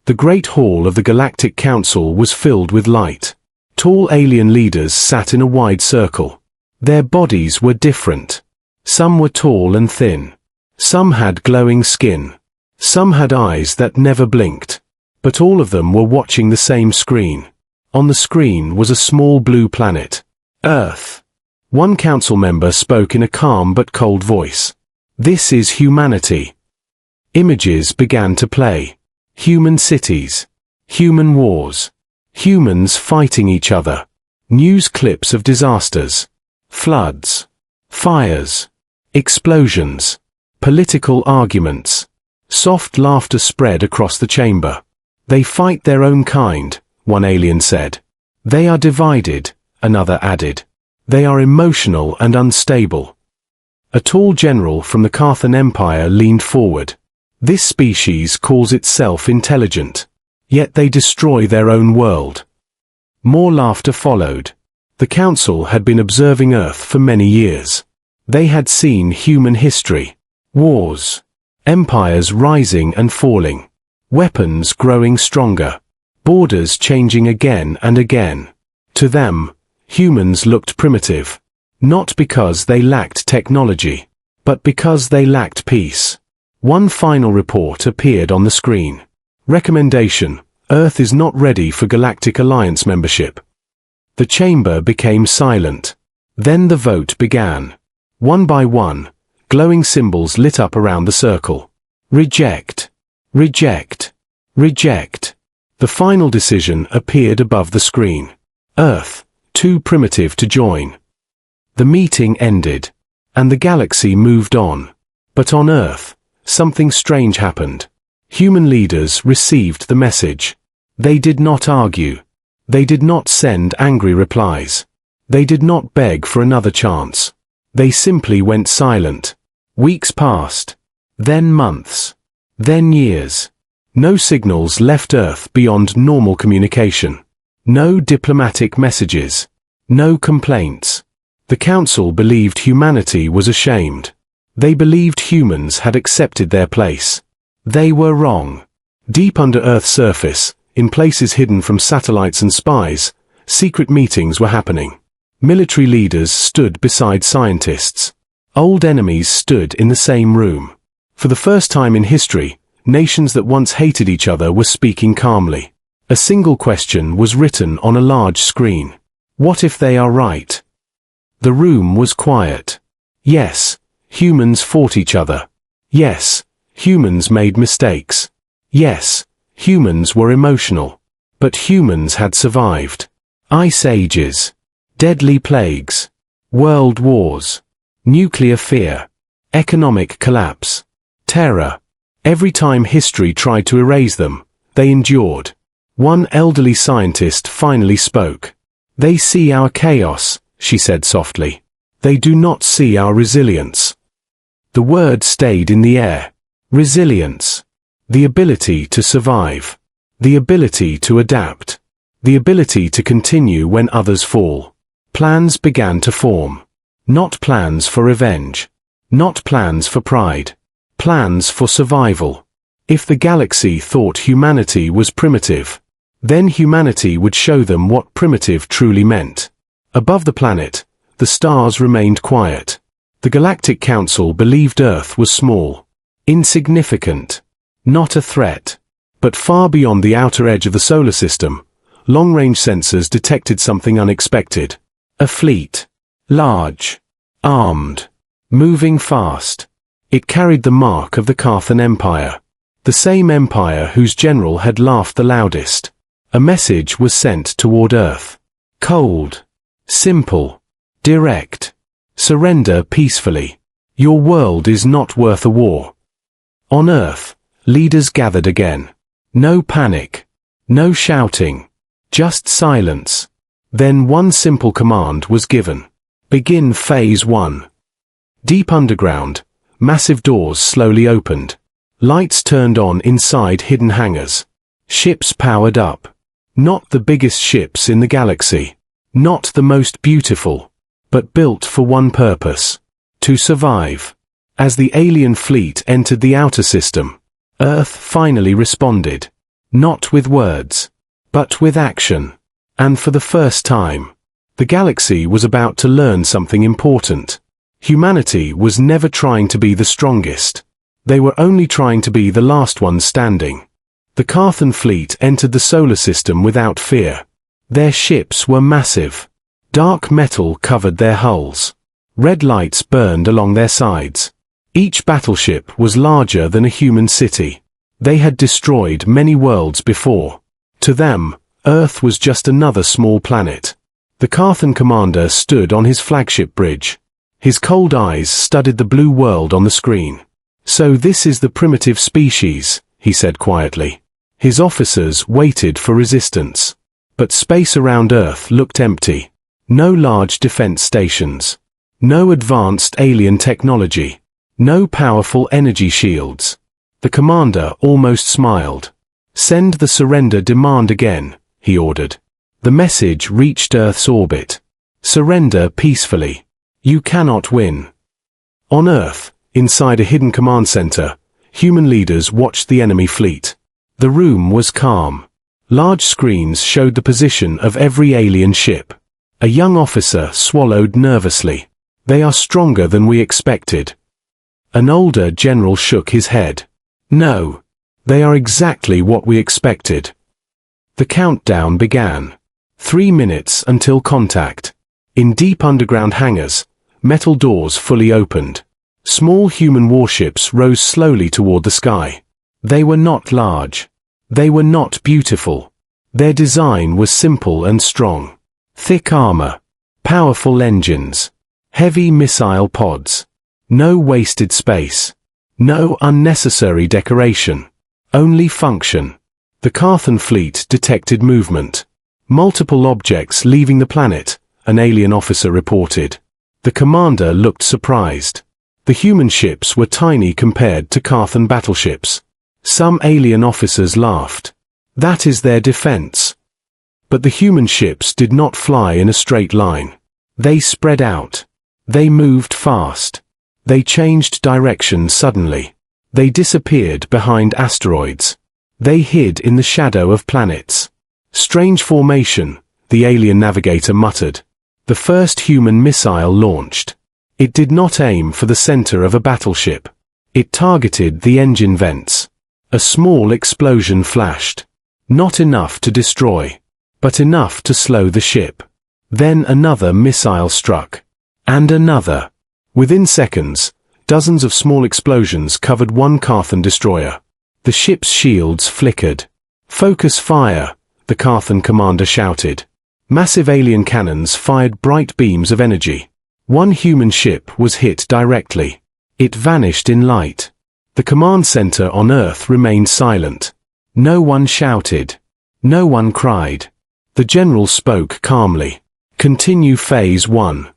The Great Hall of the Galactic Council was filled with light. Tall alien leaders sat in a wide circle. Their bodies were different. Some were tall and thin. Some had glowing skin. Some had eyes that never blinked. But all of them were watching the same screen. On the screen was a small blue planet. Earth. One council member spoke in a calm but cold voice. "This is humanity." Images began to play. Human cities. Human wars. Humans fighting each other. News clips of disasters. Floods. Fires. Explosions. Political arguments. Soft laughter spread across the chamber. "They fight their own kind," one alien said. "They are divided," another added. "They are emotional and unstable." A tall general from the Carthan Empire leaned forward. "This species calls itself intelligent. Yet they destroy their own world." More laughter followed. The council had been observing Earth for many years. They had seen human history. Wars. Empires rising and falling. Weapons growing stronger. Borders changing again and again. To them, humans looked primitive. Not because they lacked technology, but because they lacked peace. One final report appeared on the screen. Recommendation: Earth is not ready for Galactic Alliance membership. The chamber became silent. Then the vote began. One by one, glowing symbols lit up around the circle. Reject. Reject. Reject. The final decision appeared above the screen. Earth, too primitive to join. The meeting ended, and the galaxy moved on. But on Earth, something strange happened. Human leaders received the message. They did not argue. They did not send angry replies. They did not beg for another chance. They simply went silent. Weeks passed. Then months. Then years. No signals left Earth beyond normal communication. No diplomatic messages. No complaints. The Council believed humanity was ashamed. They believed humans had accepted their place. They were wrong. Deep under Earth's surface, in places hidden from satellites and spies, secret meetings were happening. Military leaders stood beside scientists. Old enemies stood in the same room. For the first time in history, nations that once hated each other were speaking calmly. A single question was written on a large screen. What if they are right? The room was quiet. Yes, humans fought each other. Yes, humans made mistakes. Yes, humans were emotional. But humans had survived. Ice ages. Deadly plagues. World wars. Nuclear fear. Economic collapse. Terror. Every time history tried to erase them, they endured. One elderly scientist finally spoke. "They see our chaos," she said softly. "They do not see our resilience." The word stayed in the air. Resilience. The ability to survive. The ability to adapt. The ability to continue when others fall. Plans began to form. Not plans for revenge. Not plans for pride. Plans for survival. If the galaxy thought humanity was primitive, then humanity would show them what primitive truly meant. Above the planet, the stars remained quiet. The Galactic Council believed Earth was small, insignificant, not a threat. But far beyond the outer edge of the solar system, long-range sensors detected something unexpected. A fleet. Large. Armed. Moving fast. It carried the mark of the Carthan Empire. The same empire whose general had laughed the loudest. A message was sent toward Earth. Cold. Simple. Direct. Surrender peacefully. Your world is not worth a war. On Earth, leaders gathered again. No panic. No shouting. Just silence. Then one simple command was given. Begin Phase 1. Deep underground, massive doors slowly opened. Lights turned on inside hidden hangars. Ships powered up. Not the biggest ships in the galaxy. Not the most beautiful. But built for one purpose. To survive. As the alien fleet entered the outer system, Earth finally responded. Not with words, but with action. And for the first time, the galaxy was about to learn something important. Humanity was never trying to be the strongest. They were only trying to be the last ones standing. The Carthan fleet entered the solar system without fear. Their ships were massive. Dark metal covered their hulls. Red lights burned along their sides. Each battleship was larger than a human city. They had destroyed many worlds before. To them, Earth was just another small planet. The Carthan commander stood on his flagship bridge. His cold eyes studied the blue world on the screen. "So this is the primitive species," he said quietly. His officers waited for resistance. But space around Earth looked empty. No large defense stations. No advanced alien technology. No powerful energy shields. The commander almost smiled. "Send the surrender demand again," he ordered. The message reached Earth's orbit. "Surrender peacefully. You cannot win." On Earth, inside a hidden command center, human leaders watched the enemy fleet. The room was calm. Large screens showed the position of every alien ship. A young officer swallowed nervously. "They are stronger than we expected." An older general shook his head. "No. They are exactly what we expected." The countdown began. 3 minutes until contact. In deep underground hangars, metal doors fully opened. Small human warships rose slowly toward the sky. They were not large. They were not beautiful. Their design was simple and strong. Thick armor. Powerful engines. Heavy missile pods. No wasted space. No unnecessary decoration. Only function. The Carthan fleet detected movement. Multiple objects leaving the planet, an alien officer reported. The commander looked surprised. The human ships were tiny compared to Carthan battleships. Some alien officers laughed. "That is their defense." But the human ships did not fly in a straight line. They spread out. They moved fast. They changed direction suddenly. They disappeared behind asteroids. They hid in the shadow of planets. "Strange formation," the alien navigator muttered. The first human missile launched. It did not aim for the center of a battleship. It targeted the engine vents. A small explosion flashed. Not enough to destroy, but enough to slow the ship. Then another missile struck. And another. Within seconds, dozens of small explosions covered one Carthan destroyer. The ship's shields flickered. "Focus fire," the Carthan commander shouted. Massive alien cannons fired bright beams of energy. One human ship was hit directly. It vanished in light. The command center on Earth remained silent. No one shouted. No one cried. The general spoke calmly. "Continue Phase 1.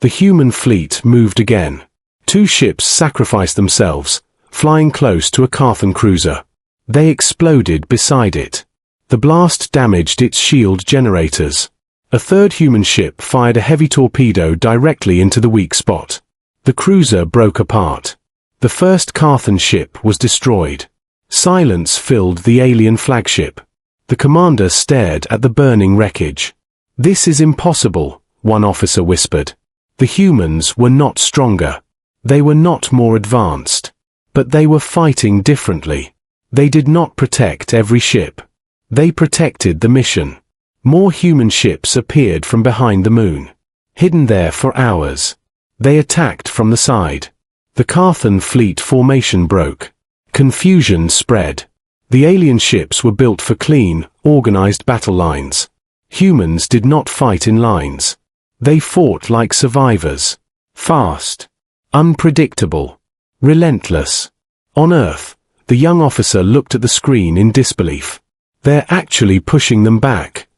The human fleet moved again. 2 ships sacrificed themselves, flying close to a Carthan cruiser. They exploded beside it. The blast damaged its shield generators. A third human ship fired a heavy torpedo directly into the weak spot. The cruiser broke apart. The first Carthan ship was destroyed. Silence filled the alien flagship. The commander stared at the burning wreckage. "This is impossible," one officer whispered. The humans were not stronger. They were not more advanced. But they were fighting differently. They did not protect every ship. They protected the mission. More human ships appeared from behind the moon. Hidden there for hours. They attacked from the side. The Carthan fleet formation broke. Confusion spread. The alien ships were built for clean, organized battle lines. Humans did not fight in lines. They fought like survivors. Fast. Unpredictable. Relentless. On Earth, the young officer looked at the screen in disbelief. "They're actually pushing them back."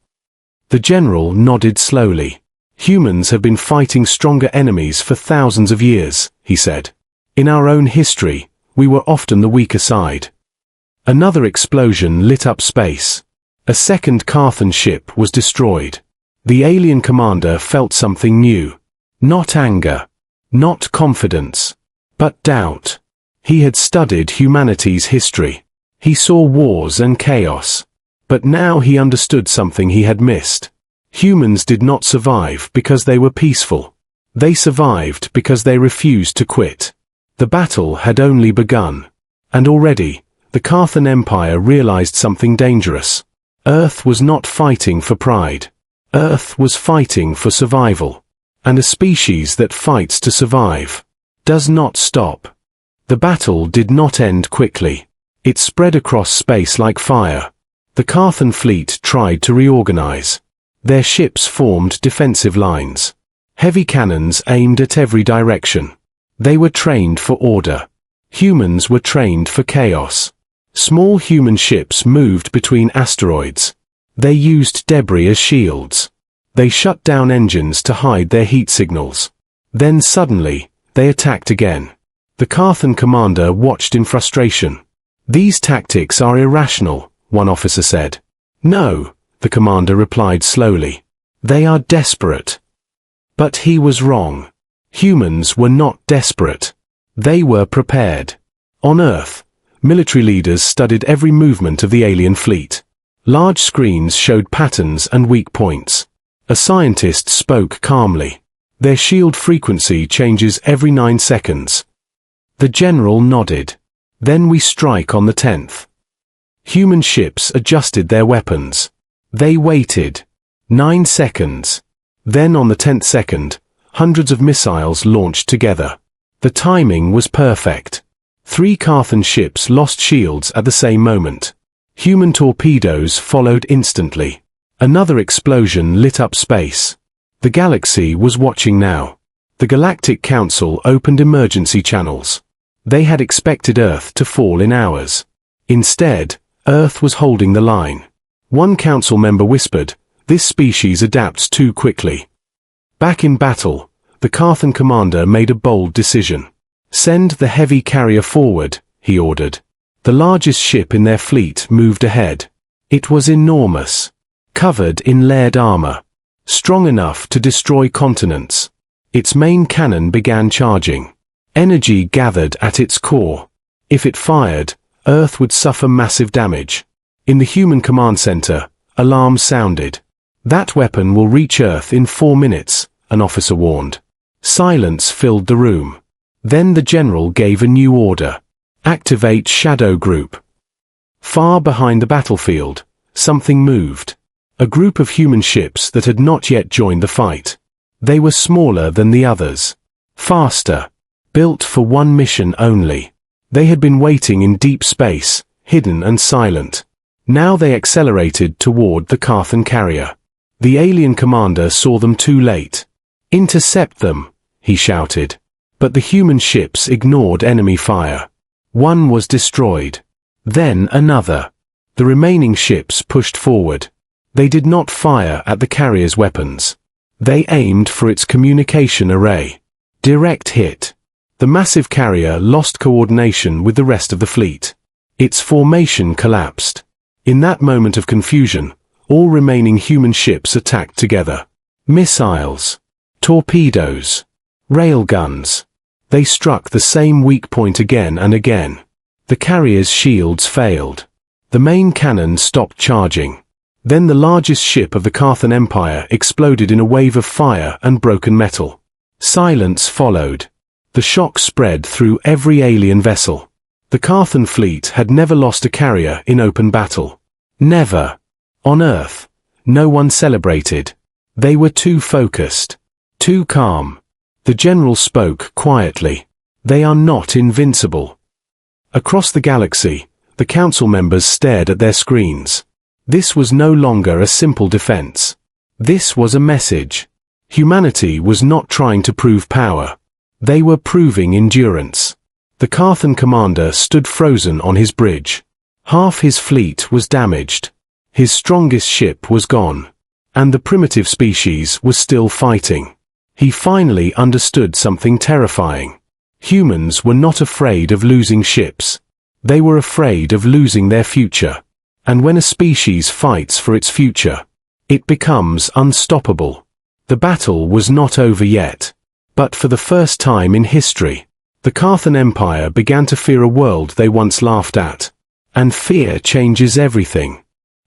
The general nodded slowly. "Humans have been fighting stronger enemies for thousands of years," he said. "In our own history, we were often the weaker side." Another explosion lit up space. A second Carthan ship was destroyed. The alien commander felt something new. Not anger. Not confidence. But doubt. He had studied humanity's history. He saw wars and chaos. But now he understood something he had missed. Humans did not survive because they were peaceful. They survived because they refused to quit. The battle had only begun. And already, the Carthan Empire realized something dangerous. Earth was not fighting for pride. Earth was fighting for survival. And a species that fights to survive does not stop. The battle did not end quickly. It spread across space like fire. The Carthan fleet tried to reorganize. Their ships formed defensive lines. Heavy cannons aimed at every direction. They were trained for order. Humans were trained for chaos. Small human ships moved between asteroids. They used debris as shields. They shut down engines to hide their heat signals. Then suddenly, they attacked again. The Carthan commander watched in frustration. "These tactics are irrational," one officer said. "No," the commander replied slowly. "They are desperate." But he was wrong. Humans were not desperate. They were prepared. On Earth, military leaders studied every movement of the alien fleet. Large screens showed patterns and weak points. A scientist spoke calmly. "Their shield frequency changes every 9 seconds. The general nodded. "Then we strike on the 10th. Human ships adjusted their weapons. They waited. 9 seconds. Then on the 10th second, hundreds of missiles launched together. The timing was perfect. 3 Carthan ships lost shields at the same moment. Human torpedoes followed instantly. Another explosion lit up space. The galaxy was watching now. The Galactic Council opened emergency channels. They had expected Earth to fall in hours. Instead, Earth was holding the line. One council member whispered, "This species adapts too quickly." Back in battle, the Carthan commander made a bold decision. "Send the heavy carrier forward," he ordered. The largest ship in their fleet moved ahead. It was enormous, covered in layered armor, strong enough to destroy continents. Its main cannon began charging. Energy gathered at its core. If it fired, Earth would suffer massive damage. In the human command center, alarms sounded. "That weapon will reach Earth in 4 minutes, an officer warned. Silence filled the room. Then the general gave a new order. "Activate Shadow Group." Far behind the battlefield, something moved. A group of human ships that had not yet joined the fight. They were smaller than the others. Faster. Built for one mission only. They had been waiting in deep space, hidden and silent. Now they accelerated toward the Carthan carrier. The alien commander saw them too late. "Intercept them," he shouted. But the human ships ignored enemy fire. One was destroyed. Then another. The remaining ships pushed forward. They did not fire at the carrier's weapons. They aimed for its communication array. Direct hit. The massive carrier lost coordination with the rest of the fleet. Its formation collapsed. In that moment of confusion, all remaining human ships attacked together. Missiles. Torpedoes. Railguns. They struck the same weak point again and again. The carrier's shields failed. The main cannon stopped charging. Then the largest ship of the Carthan Empire exploded in a wave of fire and broken metal. Silence followed. The shock spread through every alien vessel. The Carthan fleet had never lost a carrier in open battle. Never. On Earth, no one celebrated. They were too focused. Too calm. The general spoke quietly. "They are not invincible." Across the galaxy, the council members stared at their screens. This was no longer a simple defense. This was a message. Humanity was not trying to prove power. They were proving endurance. The Carthan commander stood frozen on his bridge. Half his fleet was damaged. His strongest ship was gone. And the primitive species was still fighting. He finally understood something terrifying. Humans were not afraid of losing ships. They were afraid of losing their future. And when a species fights for its future, it becomes unstoppable. The battle was not over yet. But for the first time in history, the Carthan Empire began to fear a world they once laughed at. And fear changes everything.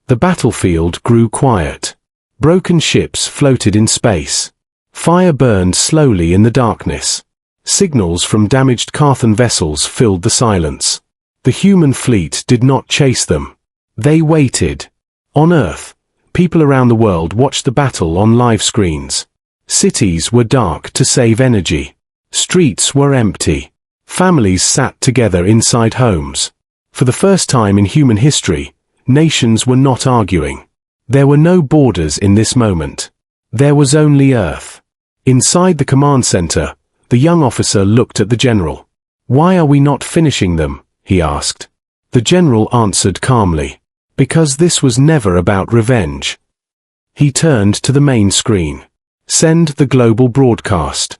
The battlefield grew quiet. Broken ships floated in space. Fire burned slowly in the darkness. Signals from damaged Carthan vessels filled the silence. The human fleet did not chase them. They waited. On Earth, people around the world watched the battle on live screens. Cities were dark to save energy. Streets were empty. Families sat together inside homes. For the first time in human history, nations were not arguing. There were no borders in this moment. There was only Earth. Inside the command center, the young officer looked at the general. "Why are we not finishing them?" he asked. The general answered calmly. "Because this was never about revenge." He turned to the main screen. "Send the global broadcast."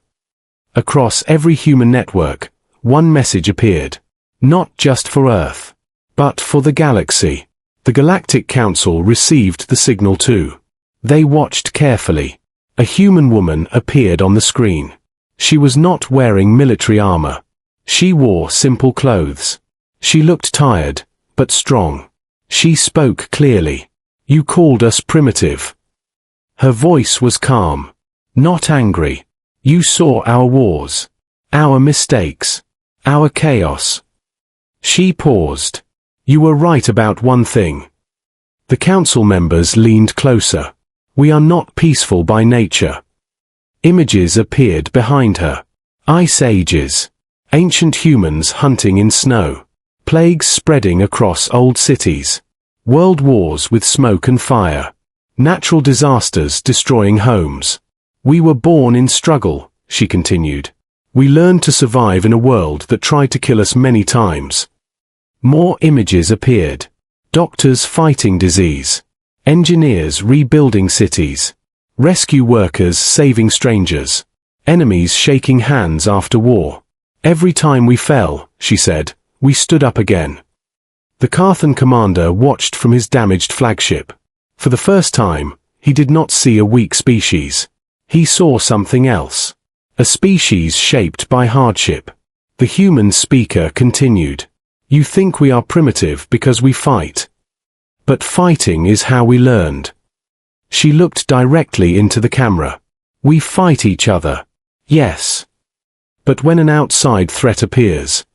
Across every human network, one message appeared. Not just for Earth, but for the galaxy. The Galactic Council received the signal too. They watched carefully. A human woman appeared on the screen. She was not wearing military armor. She wore simple clothes. She looked tired, but strong. She spoke clearly. "You called us primitive." Her voice was calm, not angry. "You saw our wars, our mistakes, our chaos." She paused. "You were right about one thing." The council members leaned closer. "We are not peaceful by nature." Images appeared behind her. Ice ages. Ancient humans hunting in snow. Plagues spreading across old cities. World wars with smoke and fire. Natural disasters destroying homes. "We were born in struggle," she continued. "We learned to survive in a world that tried to kill us many times." More images appeared. Doctors fighting disease. Engineers rebuilding cities. Rescue workers saving strangers. Enemies shaking hands after war. "Every time we fell," she said, "we stood up again." The Carthan commander watched from his damaged flagship. For the first time, he did not see a weak species. He saw something else. A species shaped by hardship. The human speaker continued. "You think we are primitive because we fight. But fighting is how we learned." She looked directly into the camera. "We fight each other. Yes. But when an outside threat appears."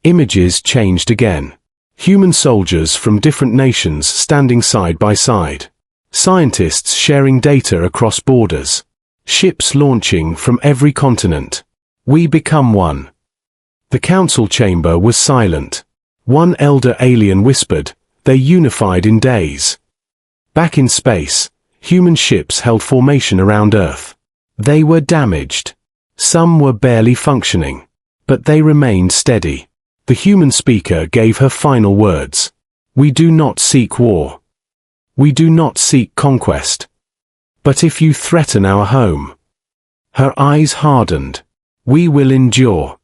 Images changed again. Human soldiers from different nations standing side by side. Scientists sharing data across borders. Ships launching from every continent. "We become one." The council chamber was silent. One elder alien whispered, "They unified in days." Back in space, human ships held formation around Earth. They were damaged. Some were barely functioning. But they remained steady. The human speaker gave her final words. "We do not seek war. We do not seek conquest. But if you threaten our home." Her eyes hardened. "We will endure."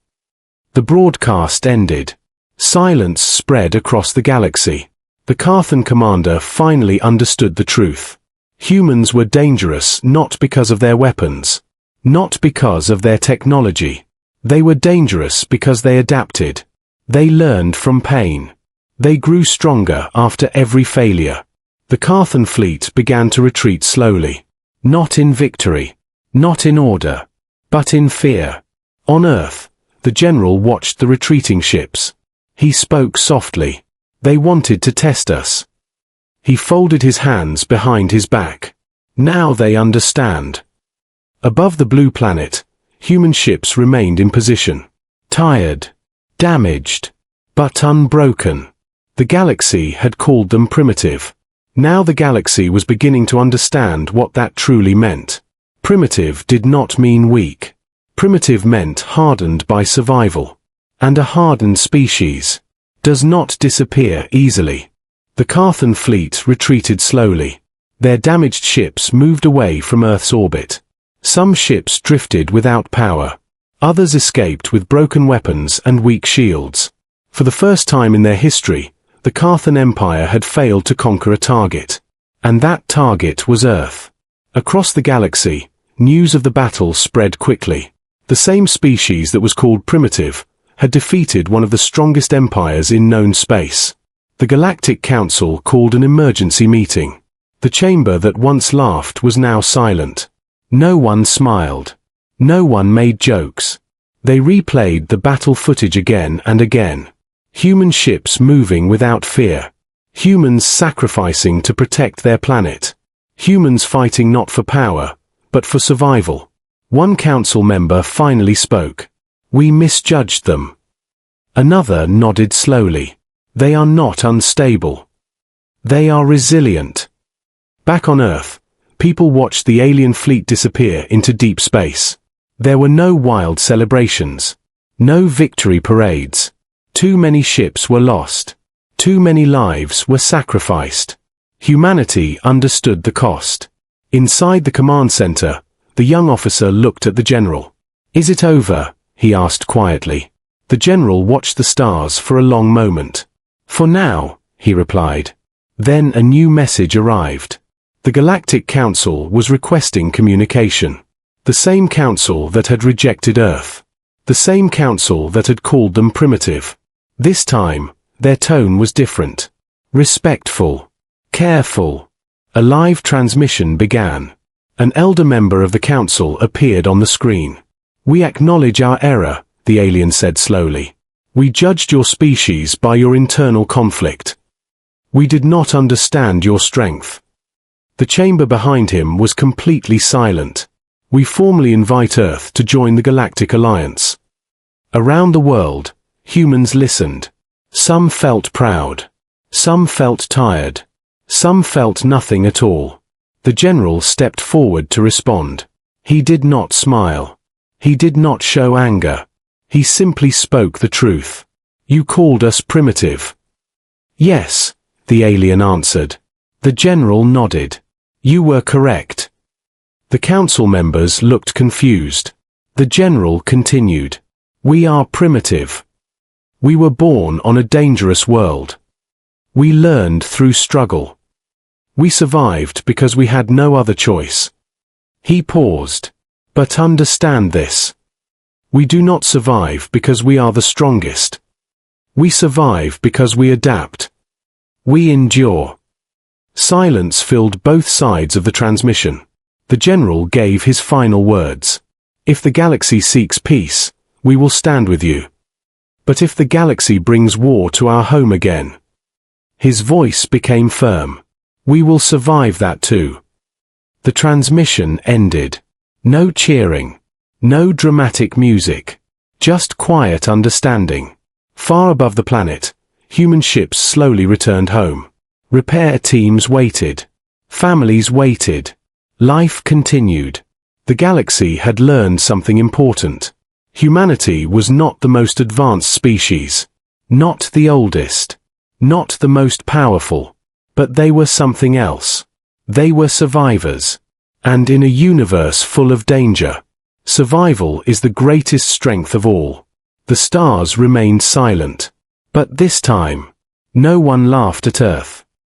The broadcast ended. Silence spread across the galaxy. The Carthan commander finally understood the truth. Humans were dangerous not because of their weapons, not because of their technology. They were dangerous because they adapted. They learned from pain. They grew stronger after every failure. The Carthan fleet began to retreat slowly. Not in victory, not in order, but in fear. On Earth, the general watched the retreating ships. He spoke softly. "They wanted to test us." He folded his hands behind his back. "Now they understand." Above the blue planet, human ships remained in position. Tired, damaged, but unbroken. The galaxy had called them primitive. Now the galaxy was beginning to understand what that truly meant. Primitive did not mean weak. Primitive meant hardened by survival. And a hardened species does not disappear easily. The Carthan fleet retreated slowly. Their damaged ships moved away from Earth's orbit. Some ships drifted without power. Others escaped with broken weapons and weak shields. For the first time in their history, the Carthan Empire had failed to conquer a target. And that target was Earth. Across the galaxy, news of the battle spread quickly. The same species that was called primitive had defeated one of the strongest empires in known space. The Galactic Council called an emergency meeting. The chamber that once laughed was now silent. No one smiled. No one made jokes. They replayed the battle footage again and again. Human ships moving without fear. Humans sacrificing to protect their planet. Humans fighting not for power, but for survival. One council member finally spoke. We misjudged them. Another nodded slowly. They are not unstable. They are resilient. Back on Earth, people watched the alien fleet disappear into deep space. There were no wild celebrations. No victory parades. Too many ships were lost. Too many lives were sacrificed. Humanity understood the cost. Inside the command center, the young officer looked at the general. Is it over? He asked quietly. The general watched the stars for a long moment. For now, he replied. Then a new message arrived. The Galactic Council was requesting communication. The same council that had rejected Earth. The same council that had called them primitive. This time, their tone was different. Respectful. Careful. A live transmission began. An elder member of the council appeared on the screen. We acknowledge our error, the alien said slowly. We judged your species by your internal conflict. We did not understand your strength. The chamber behind him was completely silent. We formally invite Earth to join the Galactic Alliance. Around the world, humans listened. Some felt proud. Some felt tired. Some felt nothing at all. The general stepped forward to respond. He did not smile. He did not show anger. He simply spoke the truth. You called us primitive. Yes, the alien answered. The general nodded. You were correct. The council members looked confused. The general continued. We are primitive. We were born on a dangerous world. We learned through struggle. We survived because we had no other choice. He paused. But understand this. We do not survive because we are the strongest. We survive because we adapt. We endure. Silence filled both sides of the transmission. The general gave his final words. If the galaxy seeks peace, we will stand with you. But if the galaxy brings war to our home again, his voice became firm. We will survive that too. The transmission ended. No cheering. No dramatic music. Just quiet understanding. Far above the planet, human ships slowly returned home. Repair teams waited. Families waited. Life continued. The galaxy had learned something important. Humanity was not the most advanced species. Not the oldest. Not the most powerful. But they were something else. They were survivors. And in a universe full of danger, survival is the greatest strength of all. The stars remained silent. But this time, no one laughed at Earth.